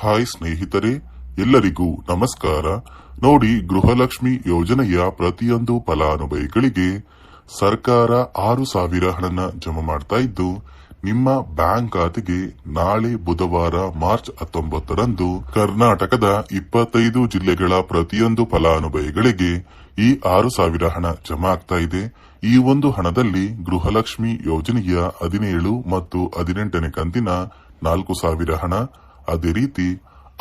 Hi ಸ್ನೇಹಿತರೆ, ಎಲ್ಲರಿಗೂ ನಮಸ್ಕಾರ. ನೋಡಿ, ಗೃಹಲಕ್ಷ್ಮಿ ಯೋಜನೆಯ ಪ್ರತಿಯೊಂದು ಫಲಾನುಭವಿಗಳಿಗೆ ಸರ್ಕಾರ 6,000 ಹಣನ ಜಮಾ ಮಾಡ್ತಾ ಇದ್ದು, ನಿಮ್ಮ ಬ್ಯಾಂಕ್ ಖಾತೆಗೆ ನಾಳೆ ಬುಧವಾರ ಮಾರ್ಚ್ 19ರಂದು ಕರ್ನಾಟಕದ 25 ಜಿಲ್ಲೆಗಳ ಪ್ರತಿಯೊಂದು ಫಲಾನುಭವಿಗಳಿಗೆ ಈ 6,000 ಹಣ ಜಮಾ ಆಗ್ತಾ ಇದೆ. ಈ ಒಂದು ಹಣದಲ್ಲಿ ಗೃಹಲಕ್ಷ್ಮಿ ಯೋಜನೆಯ 17 ಮತ್ತು 18ನೇ ಕಂತಿನ 4,000 ಹಣ, ಅದೇ ರೀತಿ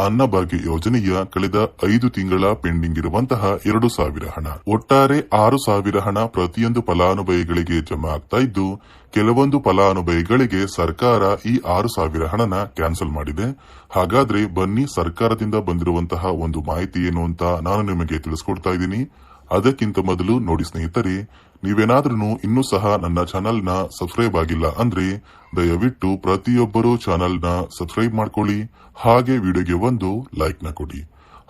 ಅನ್ನಭಾಗ್ಯ ಯೋಜನೆಯ ಕಳೆದ 5 ತಿಂಗಳ ಪೆಂಡಿಂಗ್ ಇರುವಂತಹ 2,000 ಹಣ, ಒಟ್ಟಾರೆ 6,000 ಹಣ ಪ್ರತಿಯೊಂದು ಫಲಾನುಭವಿಗಳಿಗೆ ಜಮಾ ಆಗ್ತಾ ಇದ್ದು, ಕೆಲವೊಂದು ಫಲಾನುಭವಿಗಳಿಗೆ ಸರ್ಕಾರ ಈ 6,000 ಹಣನ ಕ್ಯಾನ್ಸಲ್ ಮಾಡಿದೆ. ಹಾಗಾದ್ರೆ ಬನ್ನಿ, ಸರ್ಕಾರದಿಂದ ಬಂದಿರುವಂತಹ ಒಂದು ಮಾಹಿತಿ ಏನು ಅಂತ ನಾನು ನಿಮಗೆ ತಿಳಿಸ್ಕೊಡ್ತಾ ಇದ್ದೀನಿ. ಅದಕ್ಕಿಂತ ಮೊದಲು ನೋಡಿ ಸ್ನೇಹಿತರೆ, ನೀವೇನಾದ್ರೂ ಇನ್ನೂ ಸಹ ನನ್ನ ಚಾನೆಲ್ ನ ಸಬ್ಸ್ಕ್ರೈಬ್ ಆಗಿಲ್ಲ ಅಂದ್ರೆ ದಯವಿಟ್ಟು ಪ್ರತಿಯೊಬ್ಬರು ಚಾನೆಲ್ ನ ಸಬ್ಸ್ಕ್ರೈಬ್ ಮಾಡ್ಕೊಳ್ಳಿ, ಹಾಗೆ ವಿಡಿಯೋಗೆ ಒಂದು ಲೈಕ್ ನ ಕೊಡಿ.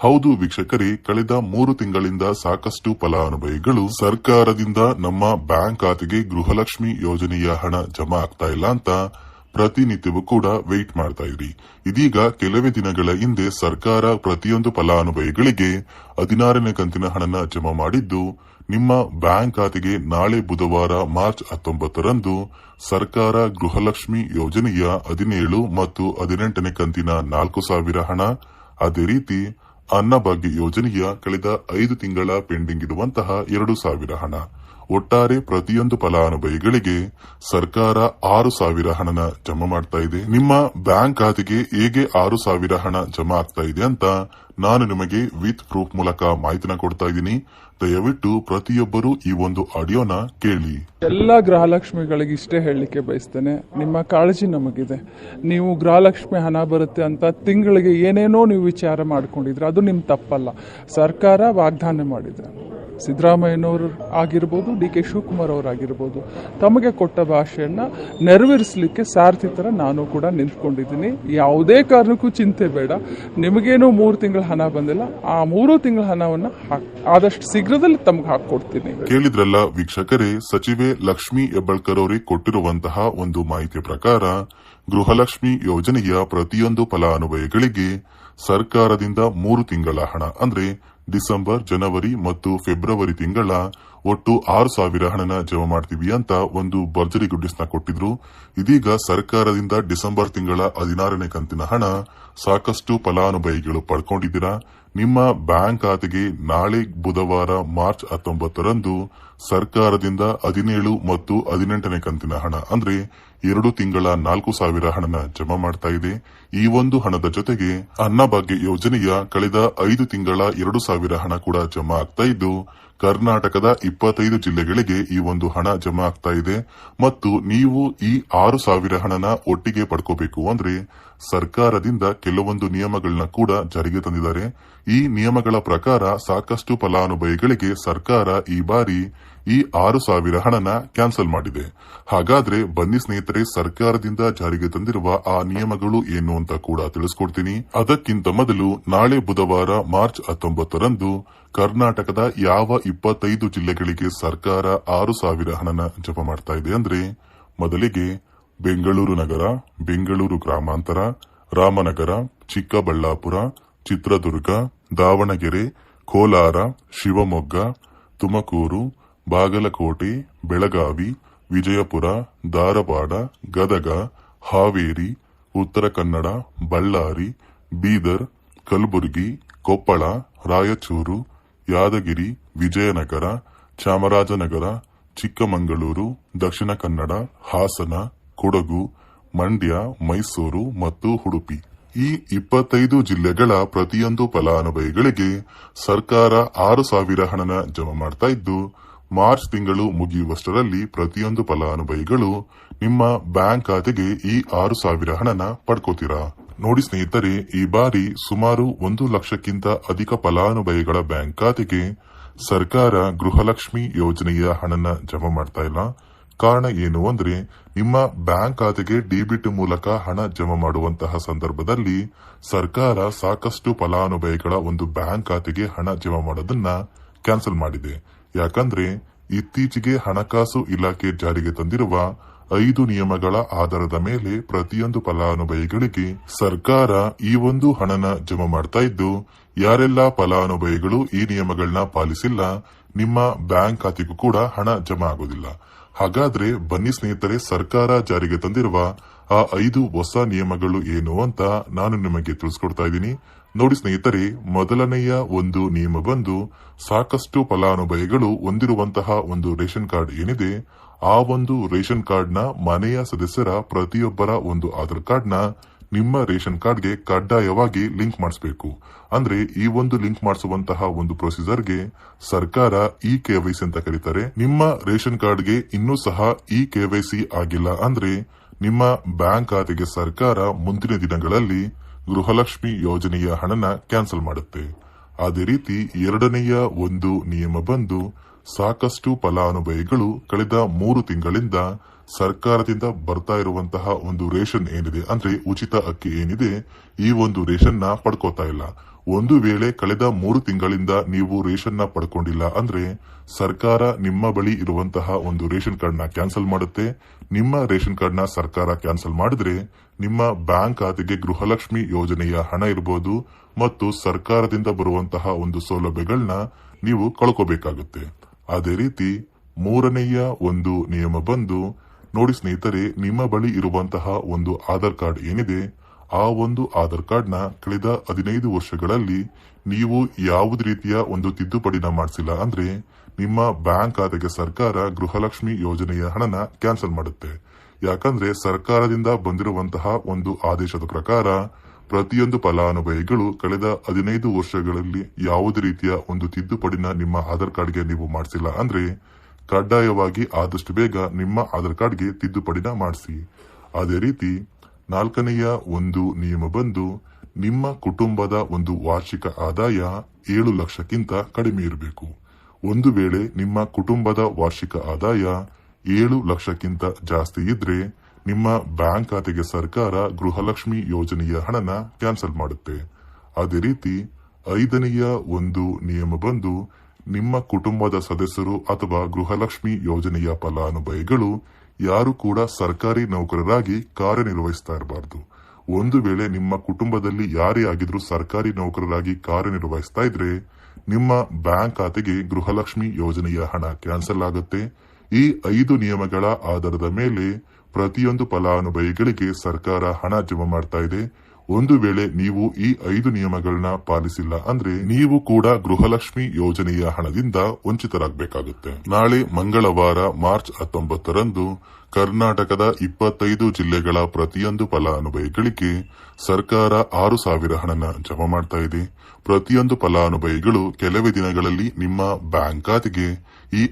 ಹೌದು ವೀಕ್ಷಕರೇ, ಕಳೆದ 3 ತಿಂಗಳಿಂದ ಸಾಕಷ್ಟು ಫಲಾನುಭವಿಗಳು ಸರ್ಕಾರದಿಂದ ನಮ್ಮ ಬ್ಯಾಂಕ್ ಖಾತೆಗೆ ಗೃಹಲಕ್ಷ್ಮಿ ಯೋಜನೆಯ ಹಣ ಜಮಾ ಆಗ್ತಾ ಇಲ್ಲ ಅಂತ ಪ್ರತಿನಿತ್ಯವೂ ಕೂಡ ವೇಟ್ ಮಾಡ್ತಾ ಇದ್ರಿ. ಇದೀಗ ಕೆಲವೇ ದಿನಗಳ ಹಿಂದೆ ಸರ್ಕಾರ ಪ್ರತಿಯೊಂದು ಫಲಾನುಭವಿಗಳಿಗೆ 16ನೇ ಕಂತಿನ ಹಣನ ಜಮಾ ಮಾಡಿದ್ದು, ನಿಮ್ಮ ಬ್ಯಾಂಕ್ ಖಾತೆಗೆ ನಾಳೆ ಬುಧವಾರ ಮಾರ್ಚ್ 19ರಂದು ಸರ್ಕಾರ ಗೃಹಲಕ್ಷ್ಮಿ ಯೋಜನೆಯ 17 ಮತ್ತು 18ನೇ ಕಂತಿನ 4,000 ಹಣ, ಅದೇ ರೀತಿ ಅನ್ನಭಾಗ್ಯ ಯೋಜನೆಯ ಕಳೆದ 5 ತಿಂಗಳ ಪೆಂಡಿಂಗ್ ಇರುವಂತಹ 2,000 ಹಣ, ಒಟ್ಟಾರೆ ಪ್ರತಿಯೊಂದು ಫಲಾನುಭವಿಗಳಿಗೆ ಸರ್ಕಾರ 6,000 ಹಣನ ಜಮಾ ಮಾಡ್ತಾ ಇದೆ. ನಿಮ್ಮ ಬ್ಯಾಂಕ್ ಖಾತೆಗೆ ಹೇಗೆ 6,000 ಹಣ ಜಮಾ ಆಗ್ತಾ ಇದೆ ಅಂತ ನಾನು ನಿಮಗೆ ವಿತ್ ಪ್ರೂಫ್ ಮೂಲಕ ಮಾಹಿತಿನ ಕೊಡ್ತಾ ಇದ್ದೀನಿ. ದಯವಿಟ್ಟು ಪ್ರತಿಯೊಬ್ಬರು ಈ ಒಂದು ಆಡಿಯೋನ ಕೇಳಿ. ಎಲ್ಲ ಗೃಹಲಕ್ಷ್ಮಿಗಳಿಗೆ ಇಷ್ಟೇ ಹೇಳಲಿಕ್ಕೆ ಬಯಸ್ತೇನೆ, ನಿಮ್ಮ ಕಾಳಜಿ ನಮಗಿದೆ. ನೀವು ಗೃಹಲಕ್ಷ್ಮಿ ಹಣ ಬರುತ್ತೆ ಅಂತ ತಿಂಗಳಿಗೆ ಏನೇನೋ ನೀವು ವಿಚಾರ ಮಾಡ್ಕೊಂಡಿದ್ರೆ ಅದು ನಿಮ್ ತಪ್ಪಲ್ಲ. ಸರ್ಕಾರ ವಾಗ್ದಾನ ಮಾಡಿದೆ. ಸಿದ್ದರಾಮಯ್ಯನವರು ಆಗಿರ್ಬೋದು, ಡಿ.ಕೆ. ಶಿವಕುಮಾರ್ ಅವರಾಗಿರ್ಬೋದು, ತಮಗೆ ಕೊಟ್ಟ ಭಾಷೆಯನ್ನ ನೆರವೇರಿಸಲಿಕ್ಕೆ ಸಾರಥಿ ತರ ನಾನು ಕೂಡ ನಿಂತ್ಕೊಂಡಿದ್ದೀನಿ. ಯಾವುದೇ ಕಾರಣಕ್ಕೂ ಚಿಂತೆ ಬೇಡ. ನಿಮಗೇನು 3 ತಿಂಗಳ ಹಣ ಬಂದಿಲ್ಲ, ಆ 3 ತಿಂಗಳ ಹಣವನ್ನ ಆದಷ್ಟು ಶೀಘ್ರದಲ್ಲಿ ತಮಗೆ ಹಾಕೊಡ್ತೀನಿ. ಕೇಳಿದ್ರಲ್ಲ ವೀಕ್ಷಕರೇ, ಸಚಿವೆ ಲಕ್ಷ್ಮಿ ಹೆಬ್ಬಾಳ್ಕರ್ ಅವರಿಗೆ ಕೊಟ್ಟಿರುವಂತಹ ಒಂದು ಮಾಹಿತಿಯ ಪ್ರಕಾರ ಗೃಹಲಕ್ಷ್ಮಿ ಯೋಜನೆಯ ಪ್ರತಿಯೊಂದು ಫಲಾನುಭವಿಗಳಿಗೆ ಸರ್ಕಾರದಿಂದ 3 ತಿಂಗಳ ಹಣ ಅಂದ್ರೆ ಡಿಸೆಂಬರ್, ಜನವರಿ ಮತ್ತು ಫೆಬ್ರವರಿ ತಿಂಗಳ ಒಟ್ಟು 6,000 ಹಣನ ಜಮಾ ಮಾಡ್ತೀವಿ ಅಂತ ಒಂದು ಭರ್ಜರಿ ಗುಡ್ಡಿಸ್ನ ಕೊಟ್ಟಿದ್ರು. ಇದೀಗ ಸರ್ಕಾರದಿಂದ ಡಿಸೆಂಬರ್ ತಿಂಗಳ 16ನೇ ಕಂತಿನ ಹಣ ಸಾಕಷ್ಟು ಫಲಾನುಭವಿಗಳು ಪಡ್ಕೊಂಡಿದ್ದೀರಾ. ನಿಮ್ಮ ಬ್ಯಾಂಕ್ ಖಾತೆಗೆ ನಾಳೆ ಬುಧವಾರ ಮಾರ್ಚ್ 19ರಂದು ಸರ್ಕಾರದಿಂದ 17 ಮತ್ತು 18ನೇ ಕಂತಿನ ಹಣ ಅಂದ್ರೆ 2 ತಿಂಗಳ 4,000 ಹಣನ ಜಮಾ ಮಾಡ್ತಾ ಇದೆ. ಈ ಒಂದು ಹಣದ ಜೊತೆಗೆ ಅನ್ನಭಾಗ್ಯ ಯೋಜನೆಯ ಕಳೆದ 5 ತಿಂಗಳ 2,000 ಹಣ ಕೂಡ ಜಮಾ ಆಗ್ತಾ ಇದ್ದು, ಕರ್ನಾಟಕದ 25 ಜಿಲ್ಲೆಗಳಿಗೆ ಈ ಒಂದು ಹಣ ಜಮಾ ಆಗ್ತಾ ಇದೆ. ಮತ್ತು ನೀವು ಈ 6,000 ಹಣನ ಒಟ್ಟಿಗೆ ಪಡ್ಕೋಬೇಕು ಅಂದ್ರೆ ಸರ್ಕಾರದಿಂದ ಕೆಲವೊಂದು ನಿಯಮಗಳನ್ನ ಕೂಡ ಜಾರಿಗೆ ತಂದಿದ್ದಾರೆ. ಈ ನಿಯಮಗಳ ಪ್ರಕಾರ ಸಾಕಷ್ಟು ಫಲಾನುಭವಿಗಳಿಗೆ ಸರ್ಕಾರ ಈ ಬಾರಿ ಈ 6,000 ಹಣನ ಕ್ಯಾನ್ಸಲ್ ಮಾಡಿದೆ. ಹಾಗಾದ್ರೆ ಬನ್ನಿ ಸ್ನೇಹಿತರೆ, ಸರ್ಕಾರದಿಂದ ಜಾರಿಗೆ ತಂದಿರುವ ಆ ನಿಯಮಗಳು ಏನು ಅಂತ ಕೂಡ ತಿಳಿಸ್ಕೊಡ್ತೀನಿ. ಅದಕ್ಕಿಂತ ಮೊದಲು ನಾಳೆ ಬುಧವಾರ ಮಾರ್ಚ್ 19ರಂದು ಕರ್ನಾಟಕದ ಯಾವ 25 ಜಿಲ್ಲೆಗಳಿಗೆ ಸರ್ಕಾರ 6,000 ಹಣನ ಜಮಾ ಮಾಡ್ತಾ ಇದೆ ಅಂದ್ರೆ, ಮೊದಲಿಗೆ ಬೆಂಗಳೂರು ನಗರ, ಬೆಂಗಳೂರು ಗ್ರಾಮಾಂತರ, ರಾಮನಗರ, ಚಿಕ್ಕಬಳ್ಳಾಪುರ, ಚಿತ್ರದುರ್ಗ, ದಾವಣಗೆರೆ, ಕೋಲಾರ, ಶಿವಮೊಗ್ಗ, ತುಮಕೂರು, ಬಾಗಲಕೋಟೆ, ಬೆಳಗಾವಿ, ವಿಜಯಪುರ, ಧಾರವಾಡ, ಗದಗ, ಹಾವೇರಿ, ಉತ್ತರ ಕನ್ನಡ, ಬಳ್ಳಾರಿ, ಬೀದರ್, ಕಲಬುರಗಿ, ಕೊಪ್ಪಳ, ರಾಯಚೂರು, ಯಾದಗಿರಿ, ವಿಜಯನಗರ, ಚಾಮರಾಜನಗರ, ಚಿಕ್ಕಮಗಳೂರು, ದಕ್ಷಿಣ ಕನ್ನಡ, ಹಾಸನ, ಕೊಡಗು, ಮಂಡ್ಯ, ಮೈಸೂರು ಮತ್ತು ಉಡುಪಿ. ಈ 25 ಜಿಲ್ಲೆಗಳ ಪ್ರತಿಯೊಂದು ಫಲಾನುಭವಿಗಳಿಗೆ ಸರ್ಕಾರ 6,000 ಹಣನ ಜಮಾ ಮಾಡ್ತಾ ಇದ್ದು, ಮಾರ್ಚ್ ತಿಂಗಳು ಮುಗಿಯುವಷ್ಟರಲ್ಲಿ ಪ್ರತಿಯೊಂದು ಫಲಾನುಭವಿಗಳು ನಿಮ್ಮ ಬ್ಯಾಂಕ್ ಖಾತೆಗೆ ಈ 6,000 ಹಣನ ಪಡ್ಕೋತೀರಾ. ನೋಡಿ ಸ್ನೇಹಿತರೆ, ಈ ಬಾರಿ ಸುಮಾರು 1 ಲಕ್ಷಕ್ಕಿಂತ ಅಧಿಕ ಫಲಾನುಭವಿಗಳ ಬ್ಯಾಂಕ್ ಖಾತೆಗೆ ಸರ್ಕಾರ ಗೃಹಲಕ್ಷ್ಮಿ ಯೋಜನೆಯ ಹಣನ ಜಮಾ ಮಾಡ್ತಾ ಇಲ್ಲ. ಕಾರಣ ಏನು ಅಂದ್ರೆ, ನಿಮ್ಮ ಬ್ಯಾಂಕ್ ಖಾತೆಗೆ ಡೆಬಿಟ್ ಮೂಲಕ ಹಣ ಜಮಾ ಮಾಡುವಂತಹ ಸಂದರ್ಭದಲ್ಲಿ ಸರ್ಕಾರ ಸಾಕಷ್ಟು ಫಲಾನುಭವಿಗಳ ಒಂದು ಬ್ಯಾಂಕ್ ಖಾತೆಗೆ ಹಣ ಜಮಾ ಮಾಡೋದನ್ನ ಕ್ಯಾನ್ಸಲ್ ಮಾಡಿದೆ. ಯಾಕಂದ್ರೆ ಇತ್ತೀಚೆಗೆ ಹಣಕಾಸು ಇಲಾಖೆ ಜಾರಿಗೆ ತಂದಿರುವ 5 ನಿಯಮಗಳ ಆಧಾರದ ಮೇಲೆ ಪ್ರತಿಯೊಂದು ಫಲಾನುಭವಿಗಳಿಗೆ ಸರ್ಕಾರ ಈ ಒಂದು ಹಣನ ಜಮಾ ಮಾಡ್ತಾ ಇದ್ದು, ಯಾರೆಲ್ಲ ಫಲಾನುಭವಿಗಳು ಈ ನಿಯಮಗಳನ್ನ ಪಾಲಿಸಿಲ್ಲ ನಿಮ್ಮ ಬ್ಯಾಂಕ್ ಖಾತೆಗೂ ಕೂಡ ಹಣ ಜಮಾ ಆಗೋದಿಲ್ಲ. ಹಾಗಾದ್ರೆ ಬನ್ನಿ ಸ್ನೇಹಿತರೆ, ಸರ್ಕಾರ ಜಾರಿಗೆ ತಂದಿರುವ ಆ 5 ಹೊಸ ನಿಯಮಗಳು ಏನು ಅಂತ ನಾನು ನಿಮಗೆ ತಿಳಿಸ್ಕೊಡ್ತಾ ಇದ್ದೀನಿ. ನೋಡಿ ಸ್ನೇಹಿತರೆ, ಮೊದಲನೆಯ ಒಂದು ನಿಯಮ ಬಂದು, ಸಾಕಷ್ಟು ಫಲಾನುಭವಿಗಳು ಹೊಂದಿರುವಂತಹ ಒಂದು ರೇಷನ್ ಕಾರ್ಡ್ ಏನಿದೆ, ಆ ಒಂದು ರೇಷನ್ ಕಾರ್ಡ್ ನ ಮನೆಯ ಸದಸ್ಯರ ಪ್ರತಿಯೊಬ್ಬರ ಒಂದು ಆಧಾರ್ ಕಾರ್ಡ್ ನ ನಿಮ್ಮ ರೇಷನ್ ಕಾರ್ಡ್ಗೆ ಕಡ್ಡಾಯವಾಗಿ ಲಿಂಕ್ ಮಾಡಿಸಬೇಕು. ಅಂದ್ರೆ ಈ ಒಂದು ಲಿಂಕ್ ಮಾಡಿಸುವಂತಹ ಒಂದು ಪ್ರೊಸೀಜರ್ಗೆ ಸರ್ಕಾರ KYC ಅಂತ ಕರೀತಾರೆ. ನಿಮ್ಮ ರೇಷನ್ ಕಾರ್ಡ್ಗೆ ಇನ್ನೂ ಸಹ KYC ಆಗಿಲ್ಲ ಅಂದ್ರೆ ನಿಮ್ಮ ಬ್ಯಾಂಕ್ ಖಾತೆಗೆ ಸರ್ಕಾರ ಮುಂದಿನ ದಿನಗಳಲ್ಲಿ ಗೃಹಲಕ್ಷ್ಮಿ ಯೋಜನೆಯ ಹಣನ ಕ್ಯಾನ್ಸಲ್ ಮಾಡುತ್ತೆ. ಅದೇ ರೀತಿ ಎರಡನೆಯ ಒಂದು ನಿಯಮ ಬಂದು, ಸಾಕಷ್ಟು ಫಲಾನುಭವಿಗಳು ಕಳೆದ 3 ತಿಂಗಳಿಂದ ಸರ್ಕಾರದಿಂದ ಬರ್ತಾ ಇರುವಂತಹ ಒಂದು ರೇಷನ್ ಏನಿದೆ, ಅಂದ್ರೆ ಉಚಿತ ಅಕ್ಕಿ ಏನಿದೆ, ಈ ಒಂದು ರೇಷನ್ ನ ಪಡ್ಕೋತಾ ಇಲ್ಲ. ಒಂದು ವೇಳೆ ಕಳೆದ 3 ತಿಂಗಳಿಂದ ನೀವು ರೇಷನ್ ನ ಪಡ್ಕೊಂಡಿಲ್ಲ ಅಂದ್ರೆ ಸರ್ಕಾರ ನಿಮ್ಮ ಬಳಿ ಇರುವಂತಹ ಒಂದು ರೇಷನ್ ಕಾರ್ಡ್ ನ ಕ್ಯಾನ್ಸಲ್ ಮಾಡುತ್ತೆ. ನಿಮ್ಮ ರೇಷನ್ ಕಾರ್ಡ್ ನ ಸರ್ಕಾರ ಕ್ಯಾನ್ಸಲ್ ಮಾಡಿದ್ರೆ ನಿಮ್ಮ ಬ್ಯಾಂಕ್ ಖಾತೆಗೆ ಗೃಹಲಕ್ಷ್ಮಿ ಯೋಜನೆಯ ಹಣ ಇರಬಹುದು ಮತ್ತು ಸರ್ಕಾರದಿಂದ ಬರುವಂತಹ ಒಂದು ಸೌಲಭ್ಯಗಳನ್ನ ನೀವು ಕಳ್ಕೋಬೇಕಾಗುತ್ತೆ. ಅದೇ ರೀತಿ ಮೂರನೆಯ ಒಂದು ನಿಯಮ ಬಂದು, ನೋಡಿ ಸ್ನೇಹಿತರೆ, ನಿಮ್ಮ ಬಳಿ ಇರುವಂತಹ ಒಂದು ಆಧಾರ್ ಕಾರ್ಡ್ ಏನಿದೆ, ಆ ಒಂದು ಆಧಾರ್ ಕಾರ್ಡ್ ನ ಕಳೆದ 15 ವರ್ಷಗಳಲ್ಲಿ ನೀವು ಯಾವುದೇ ರೀತಿಯ ಒಂದು ತಿದ್ದುಪಡಿನ ಮಾಡಿಸಿಲ್ಲ ಅಂದ್ರೆ ನಿಮ್ಮ ಬ್ಯಾಂಕ್ ಖಾತೆಗೆ ಸರ್ಕಾರ ಗೃಹಲಕ್ಷ್ಮಿ ಯೋಜನೆಯ ಹಣನ ಕ್ಯಾನ್ಸಲ್ ಮಾಡುತ್ತೆ. ಯಾಕಂದ್ರೆ ಸರ್ಕಾರದಿಂದ ಬಂದಿರುವಂತಹ ಒಂದು ಆದೇಶದ ಪ್ರಕಾರ ಪ್ರತಿಯೊಂದು ಫಲಾನುಭವಿಗಳು ಕಳೆದ 15 ವರ್ಷಗಳಲ್ಲಿ ಯಾವುದೇ ರೀತಿಯ ಒಂದು ತಿದ್ದುಪಡಿನ ನಿಮ್ಮ ಆಧಾರ್ ಕಾರ್ಡ್ಗೆ ನೀವು ಮಾಡಿಸಿಲ್ಲ ಅಂದ್ರೆ ಕಡ್ಡಾಯವಾಗಿ ಆದಷ್ಟು ಬೇಗ ನಿಮ್ಮ ಆಧಾರ್ ಕಾರ್ಡ್ಗೆ ತಿದ್ದುಪಡಿನ ಮಾಡಿಸಿ. ಅದೇ ರೀತಿ ನಾಲ್ಕನೆಯ ಒಂದು ನಿಯಮ ಬಂದು, ನಿಮ್ಮ ಕುಟುಂಬದ ಒಂದು ವಾರ್ಷಿಕ ಆದಾಯ 7 ಲಕ್ಷಕ್ಕಿಂತ ಕಡಿಮೆ ಇರಬೇಕು. ಒಂದು ವೇಳೆ ನಿಮ್ಮ ಕುಟುಂಬದ ವಾರ್ಷಿಕ ಆದಾಯ 7 ಲಕ್ಷಕ್ಕಿಂತ ಜಾಸ್ತಿ ಇದ್ರೆ ನಿಮ್ಮ ಬ್ಯಾಂಕ್ ಖಾತೆಗೆ ಸರ್ಕಾರ ಗೃಹಲಕ್ಷ್ಮಿ ಯೋಜನೆಯ ಹಣನ ಕ್ಯಾನ್ಸಲ್ ಮಾಡುತ್ತೆ. ಅದೇ ರೀತಿ 5ನೆಯ ಒಂದು ನಿಯಮ ಬಂದು, ನಿಮ್ಮ ಕುಟುಂಬದ ಸದಸ್ಯರು ಅಥವಾ ಗೃಹಲಕ್ಷ್ಮಿ ಯೋಜನೆಯ ಫಲಾನುಭವಿಗಳು ಯಾರು ಕೂಡ ಸರ್ಕಾರಿ ನೌಕರರಾಗಿ ಕಾರ್ಯನಿರ್ವಹಿಸ್ತಾ ಇರಬಾರದು. ಒಂದು ವೇಳೆ ನಿಮ್ಮ ಕುಟುಂಬದಲ್ಲಿ ಯಾರೇ ಆಗಿದ್ರೂ ಸರ್ಕಾರಿ ನೌಕರರಾಗಿ ಕಾರ್ಯನಿರ್ವಹಿಸ್ತಾ ಇದ್ರೆ ನಿಮ್ಮ ಬ್ಯಾಂಕ್ ಖಾತೆಗೆ ಗೃಹಲಕ್ಷ್ಮಿ ಯೋಜನೆಯ ಹಣ ಕ್ಯಾನ್ಸಲ್ ಆಗುತ್ತೆ. ಈ 5 ನಿಯಮಗಳ ಆಧಾರದ ಮೇಲೆ ಪ್ರತಿಯೊಂದು ಫಲಾನುಭವಿಗಳಿಗೆ ಸರ್ಕಾರ ಹಣ ಜಮಾ ಮಾಡ್ತಾ ಇದೆ. ಒಂದು ವೇಳೆ ನೀವು ಈ 5 ನಿಯಮಗಳನ್ನ ಪಾಲಿಸಿಲ್ಲ ಅಂದ್ರೆ ನೀವು ಕೂಡ ಗೃಹಲಕ್ಷ್ಮಿ ಯೋಜನೆಯ ಹಣದಿಂದ ವಂಚಿತರಾಗಬೇಕಾಗುತ್ತೆ. ನಾಳೆ ಮಂಗಳವಾರ ಮಾರ್ಚ್ 19ರಂದು ಕರ್ನಾಟಕದ 25 ಜಿಲ್ಲೆಗಳ ಪ್ರತಿಯೊಂದು ಫಲಾನುಭವಿಗಳಿಗೆ ಸರ್ಕಾರ 6,000 ಹಣನ ಜಮಾ ಮಾಡ್ತಾ ಇದೆ. ಪ್ರತಿಯೊಂದು ಫಲಾನುಭವಿಗಳು ಕೆಲವೇ ದಿನಗಳಲ್ಲಿ ನಿಮ್ಮ ಬ್ಯಾಂಕ್ ಖಾತೆಗೆ ಈ